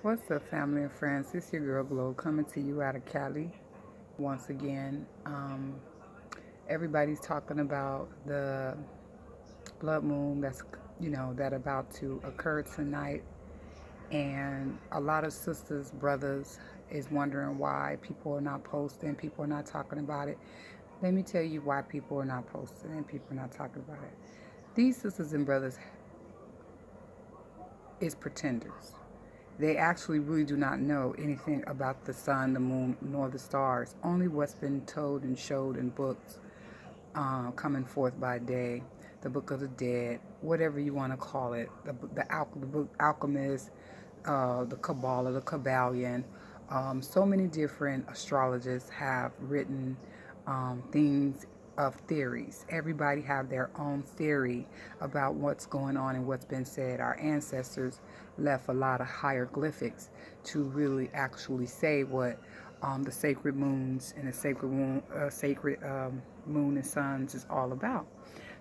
What's up, family and friends? It's your girl Glow coming to you out of Cali once again. Everybody's talking about the blood moon that's that about to occur tonight, and a lot of sisters, brothers is wondering why people are not posting, people are not talking about it. Let me tell you why people are not posting and people are not talking about it. These sisters and brothers is pretenders. They actually really do not know anything about the sun, the moon, nor the stars. Only what's been told and showed in books coming forth by day, the Book of the Dead, whatever you want to call it, the book Alchemist, the Kabbalah, the Kabbalion. So many different astrologists have written things of theories. Everybody have their own theory about what's going on and what's been said. Our ancestors left a lot of hieroglyphics to really actually say what the sacred moons and the sacred moon and suns is all about.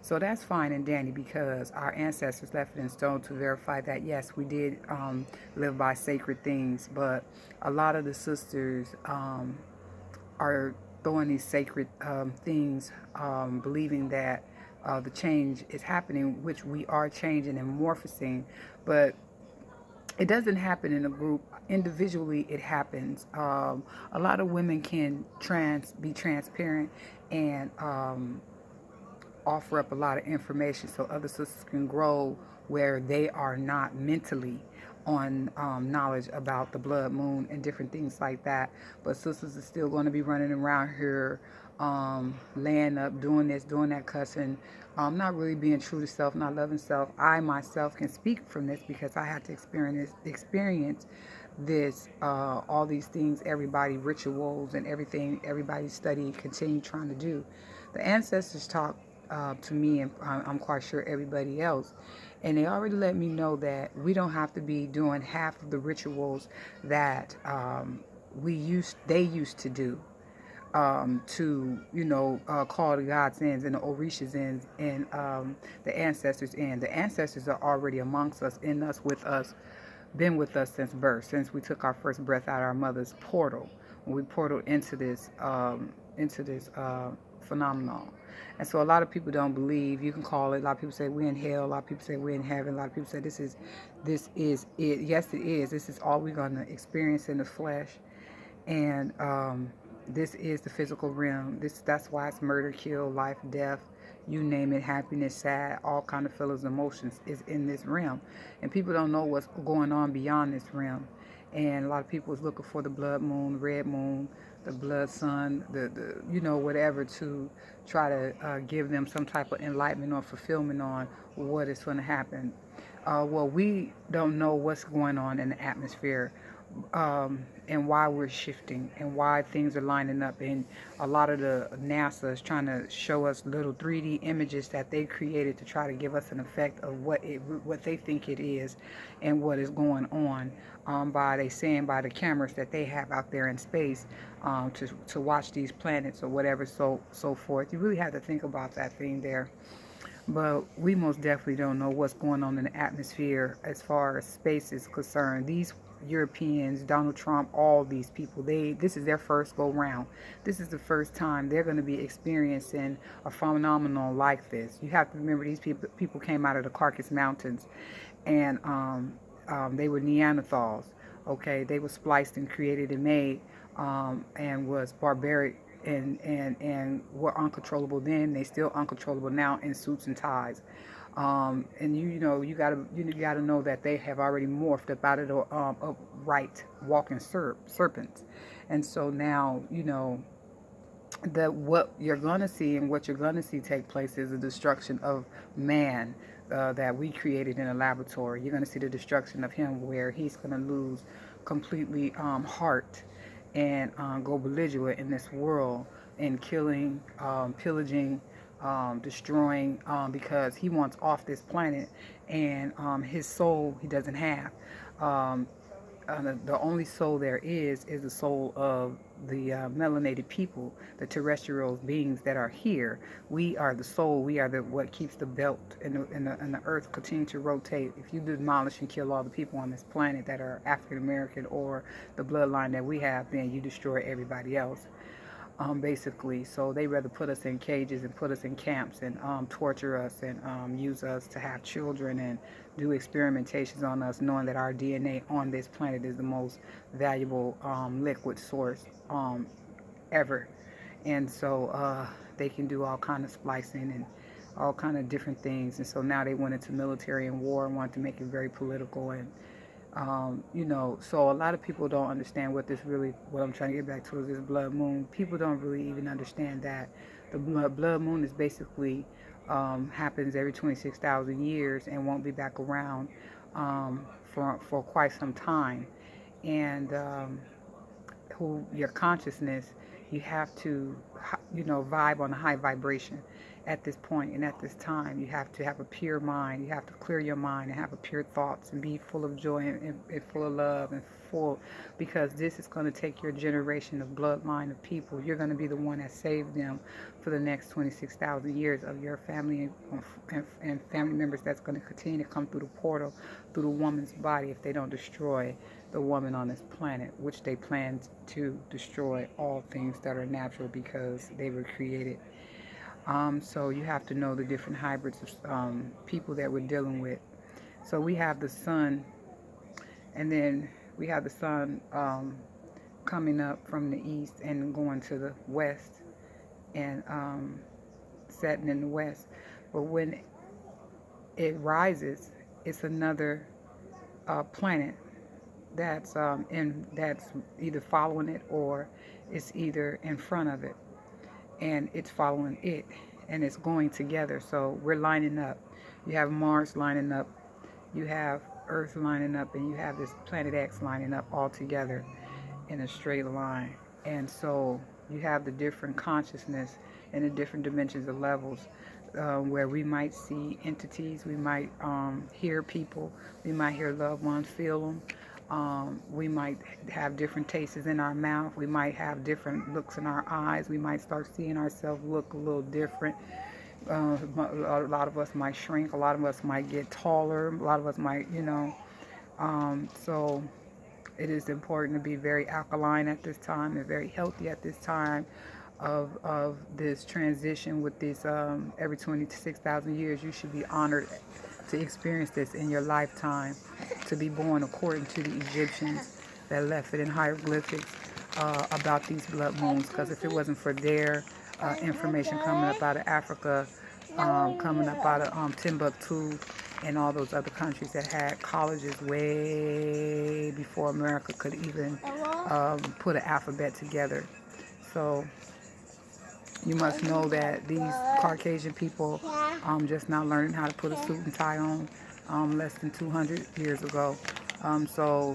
So that's fine and dandy because our ancestors left it in stone to verify that yes, we did live by sacred things. But a lot of the sisters are throwing these sacred things, believing that the change is happening, which we are changing and morphing. But it doesn't happen in a group. Individually, it happens. A lot of women can be transparent and offer up a lot of information so other sisters can grow where they are not mentally on knowledge about the blood moon and different things like that. But sisters are still going to be running around here, laying up, doing this, doing that, cussing, not really being true to self, not loving self. I myself can speak from this because I had to experience this, all these things, everybody rituals and everything, everybody study, continue trying to do. The ancestors talk to me, and I'm quite sure everybody else. And they already let me know that we don't have to be doing half of the rituals that they used to do to call the gods in and the orishas in and the ancestors in. The ancestors are already amongst us, in us, with us, been with us since birth, since we took our first breath out of our mother's portal, when we portaled into this phenomenon. And so a lot of people don't believe. You can call it. A lot of people say we're in hell. A lot of people say we're in heaven. A lot of people say this is it. Yes, it is. This is all we're gonna experience in the flesh, and this is the physical realm. That's why it's murder, kill, life, death, you name it, happiness, sad, all kind of feelings, emotions is in this realm, and people don't know what's going on beyond this realm. And a lot of people is looking for the blood moon, red moon, the blood sun, the whatever to try to give them some type of enlightenment or fulfillment on what is going to happen. Well, we don't know what's going on in the atmosphere, and why we're shifting and why things are lining up. And a lot of the NASA is trying to show us little 3D images that they created to try to give us an effect of what they think it is and what is going on, by they saying by the cameras that they have out there in space, to watch these planets or whatever, so forth. You really have to think about that thing there. But we most definitely don't know what's going on in the atmosphere as far as space is concerned. These Europeans, Donald Trump, all these people, this is their first go round. This is the first time they're going to be experiencing a phenomenon like this. You have to remember these people came out of the Caucasus Mountains, and they were Neanderthals. Okay, they were spliced and created and made, and was barbaric and were uncontrollable then. They still uncontrollable now in suits and ties. And you gotta know that they have already morphed up out of the upright walking serpents. And so now that what you're gonna see and what you're gonna see take place is the destruction of man, that we created in a laboratory. You're gonna see the destruction of him, where he's gonna lose completely heart and go belligerent in this world and killing, pillaging, destroying, because he wants off this planet, and his soul he doesn't have. Um, the only soul there is the soul of the melanated people, the terrestrial beings that are here. We are the soul. We are the what keeps the belt and the earth continue to rotate. If you demolish and kill all the people on this planet that are African American or the bloodline that we have, then you destroy everybody else. Basically. So they rather put us in cages and put us in camps and torture us and use us to have children and do experimentations on us, knowing that our DNA on this planet is the most valuable liquid source ever. And so they can do all kind of splicing and all kind of different things. And so now they went into military and war and wanted to make it very political and so a lot of people don't understand what I'm trying to get back to is this blood moon. People don't really even understand that the blood moon is basically happens every 26,000 years and won't be back around for quite some time. And your consciousness, you have to, vibe on a high vibration at this point and at this time. You have to have a pure mind. You have to clear your mind and have a pure thoughts and be full of joy and full of love and full, because this is going to take your generation of bloodline of people. You're going to be the one that saved them for the next 26,000 years of your family and family members that's going to continue to come through the portal, through the woman's body, if they don't destroy the woman on this planet, which they plan to destroy all things that are natural because they were created. So you have to know the different hybrids of people that we're dealing with. So we have the sun, and then we have the sun coming up from the east and going to the west and setting in the west. But when it rises, it's another planet that's that's either following it or it's either in front of it and it's following it and it's going together. So we're lining up. You have Mars lining up, you have Earth lining up, and you have this planet X lining up all together in a straight line. And so you have the different consciousness and the different dimensions of levels where we might see entities, we might hear people, we might hear loved ones, feel them. We might have different tastes in our mouth. We might have different looks in our eyes. We might start seeing ourselves look a little different. A lot of us might shrink. A lot of us might get taller. A lot of us might, so it is important to be very alkaline at this time and very healthy at this time of this transition with this every 26,000 years. You should be honored to experience this in your lifetime, to be born according to the Egyptians that left it in hieroglyphics about these blood moons, because if it wasn't for their information coming up out of Africa, coming up out of Timbuktu and all those other countries that had colleges way before America could even put an alphabet together. So you must know that these Caucasian people just now learning how to put a suit and tie on less than 200 years ago. So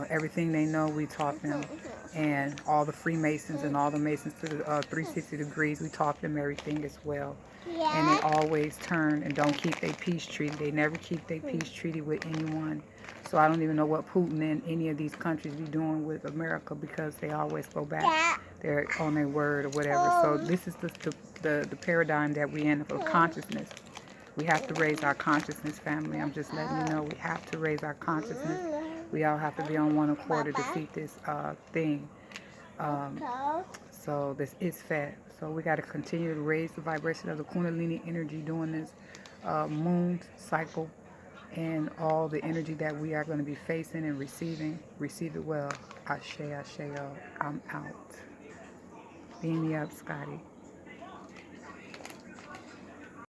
everything they know, we taught them. And all the Freemasons and all the Masons to the 360 degrees, we taught them everything as well. And they always turn and don't keep their peace treaty. They never keep their peace treaty with anyone. So I don't even know what Putin and any of these countries be doing with America, because they always go back. They're on their word or whatever. So this is the paradigm that we in of consciousness. We have to raise our consciousness, family. I'm just letting you know we have to raise our consciousness. We all have to be on one accord to defeat this thing. So this is fat. So we got to continue to raise the vibration of the Kundalini energy during this moon cycle, and all the energy that we are going to be facing and receiving. Receive it well. Ashe, ashe, I'm out. Beam me up, Scotty.